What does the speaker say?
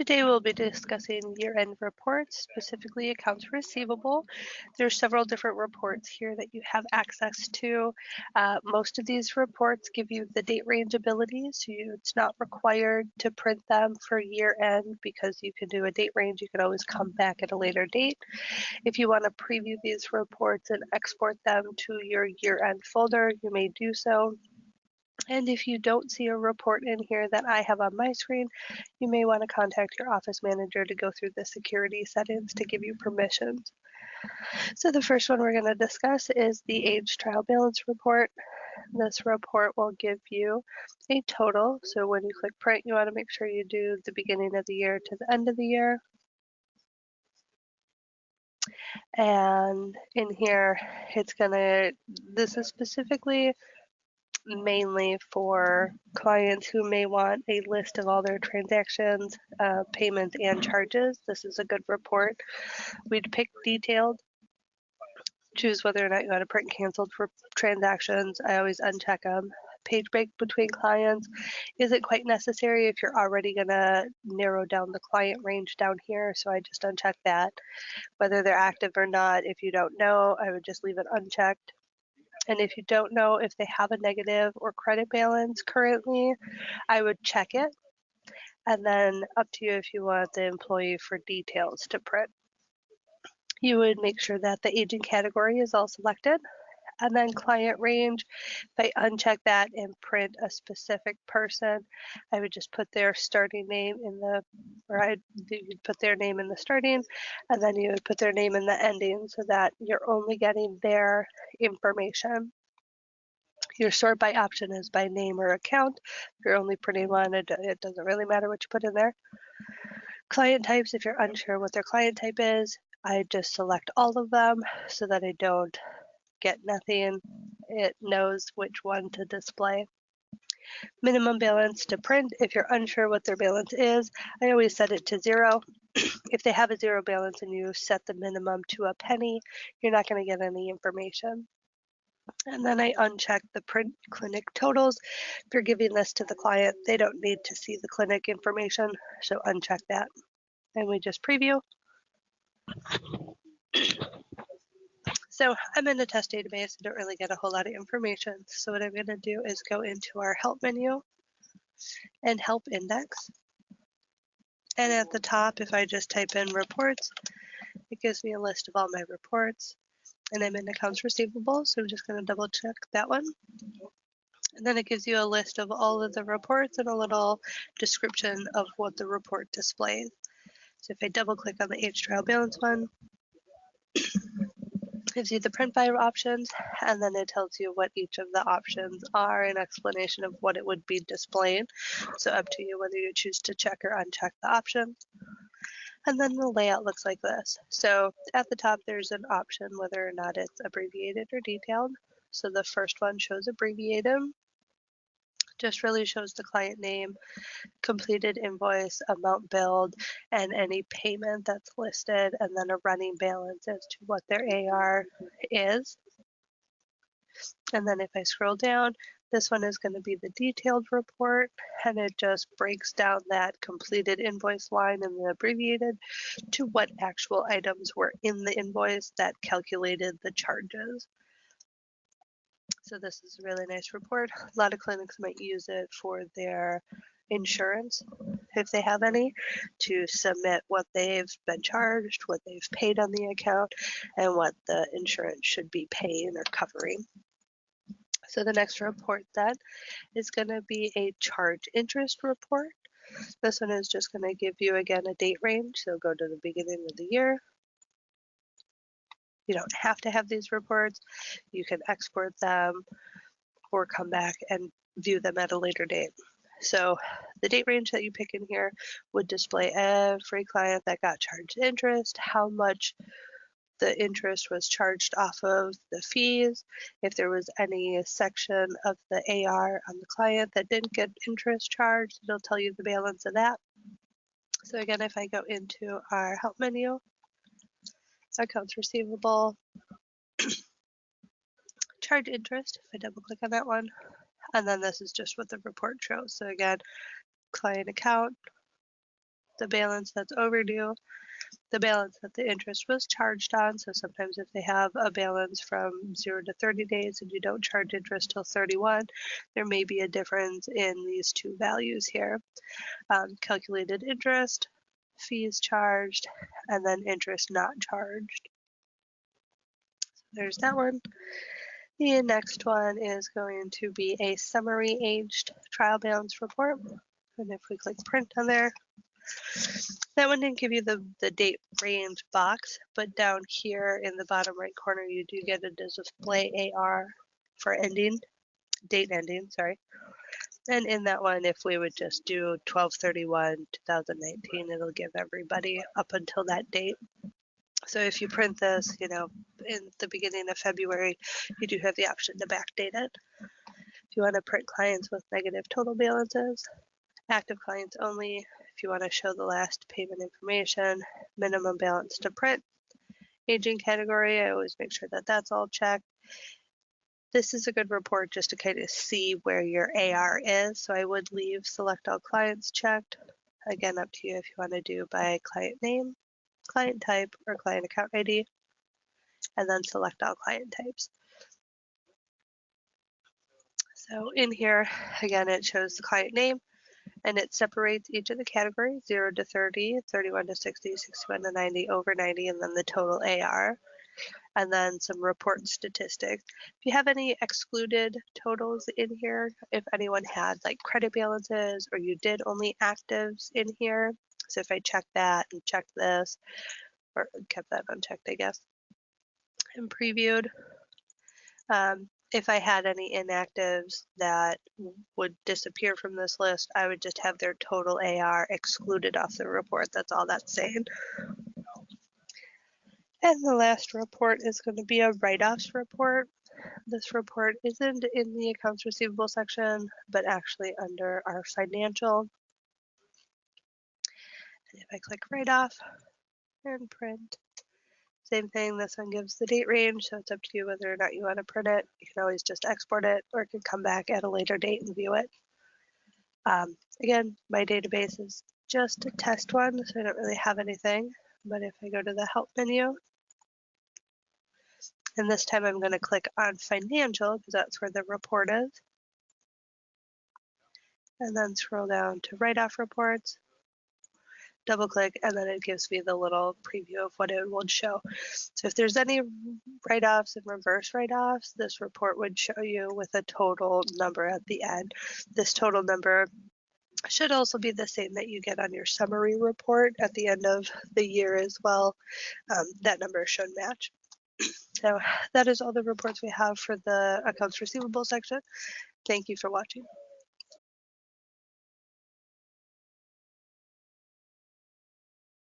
Today we'll be discussing year-end reports, specifically accounts receivable. There's several different reports here that you have access to. Most of these reports give you the date range ability, so it's not required to print them for year-end because you can do a date range. You can always come back at a later date. If you want to preview these reports and export them to your year-end folder, you may do so. And if you don't see a report in here that I have on my screen, you may want to contact your office manager to go through the security settings to give you permissions. So the first one we're going to discuss is the age trial balance report. This report will give you a total. So when you click print, you want to make sure you do the beginning of the year to the end of the year. And in here, this is specifically mainly for clients who may want a list of all their transactions, payments, and charges. This is a good report. We'd pick detailed, choose whether or not you want to print canceled for transactions. I always uncheck them. Page break between clients isn't quite necessary if you're already going to narrow down the client range down here, so I just uncheck that. Whether they're active or not, if you don't know, I would just leave it unchecked. And if you don't know if they have a negative or credit balance currently, I would check it. And then up to you if you want the employee for details to print. You would make sure that the agent category is all selected. And then client range, if I uncheck that and print a specific person, I would just put their starting name in you'd put their name in the starting, and then you would put their name in the ending so that you're only getting their information. Your sort by option is by name or account. If you're only printing one, it doesn't really matter what you put in there. Client types, if you're unsure what their client type is, I just select all of them so that I don't get nothing. It knows which one to display. Minimum balance to print, if you're unsure what their balance is, I always set it to 0. If they have a 0 balance and you set the minimum to a penny, you're not going to get any information. And then I uncheck the print clinic totals. If you're giving this to the client, they don't need to see the clinic information, so uncheck that. And we just preview. So I'm in a test database. I don't really get a whole lot of information. So what I'm going to do is go into our help menu and help index. And at the top, if I just type in reports, it gives me a list of all my reports. And I'm in accounts receivable, so I'm just going to double check that one. And then it gives you a list of all of the reports and a little description of what the report displays. So if I double click on the age trial balance one, gives you the print by options, and then it tells you what each of the options are, an explanation of what it would be displaying. So up to you whether you choose to check or uncheck the option. And then the layout looks like this. So at the top, there's an option whether or not it's abbreviated or detailed. So the first one shows abbreviated. Just really shows the client name, completed invoice, amount billed, and any payment that's listed, and then a running balance as to what their AR is. And then if I scroll down, this one is going to be the detailed report, and it just breaks down that completed invoice line in the abbreviated to what actual items were in the invoice that calculated the charges. So this is a really nice report. A lot of clinics might use it for their insurance, if they have any, to submit what they've been charged, what they've paid on the account, and what the insurance should be paying or covering. So the next report then is going to be a charge interest report. This one is just going to give you, again, a date range. So go to the beginning of the year. You don't have to have these reports. You can export them or come back and view them at a later date. So the date range that you pick in here would display every client that got charged interest, how much the interest was charged off of the fees, if there was any section of the AR on the client that didn't get interest charged, it'll tell you the balance of that. So again, if I go into our help menu, accounts receivable, charge interest, if I double click on that one, and then this is just what the report shows. So again, client account, the balance that's overdue, the balance that the interest was charged on. So sometimes if they have a balance from 0 to 30 days and you don't charge interest till 31, there may be a difference in these two values here. Calculated interest, fees charged, and then interest not charged. So there's that one. The next one is going to be a summary aged trial balance report. And if we click print on there, that one didn't give you the date range box, but down here in the bottom right corner, you do get a display AR for ending, date ending, sorry. And in that one, if we would just do 12/31/2019, it'll give everybody up until that date. So if you print this, in the beginning of February, you do have the option to backdate it. If you want to print clients with negative total balances, active clients only, if you want to show the last payment information, minimum balance to print, aging category, I always make sure that that's all checked. This is a good report just to kind of see where your AR is. So I would leave select all clients checked. Again, up to you if you want to do by client name, client type, or client account ID, and then select all client types. So in here, again, it shows the client name, and it separates each of the categories, 0 to 30, 31 to 60, 61 to 90, over 90, and then the total AR, and then some report statistics. If you have any excluded totals in here, if anyone had like credit balances or you did only actives in here, so if I check that and check this, or kept that unchecked, I guess, and previewed, if I had any inactives that would disappear from this list, I would just have their total AR excluded off the report. That's all that's saying. And the last report is going to be a write-offs report. This report isn't in the accounts receivable section, but actually under our financial. And if I click write-off and print, same thing, this one gives the date range, so it's up to you whether or not you want to print it. You can always just export it, or you can come back at a later date and view it. Again, my database is just a test one, so I don't really have anything. But if I go to the help menu, and this time I'm going to click on financial because that's where the report is. And then scroll down to write-off reports, double click, and then it gives me the little preview of what it would show. So if there's any write-offs and reverse write-offs, this report would show you with a total number at the end. This total number should also be the same that you get on your summary report at the end of the year as well. That number should match. So that is all the reports we have for the accounts receivable section. Thank you for watching.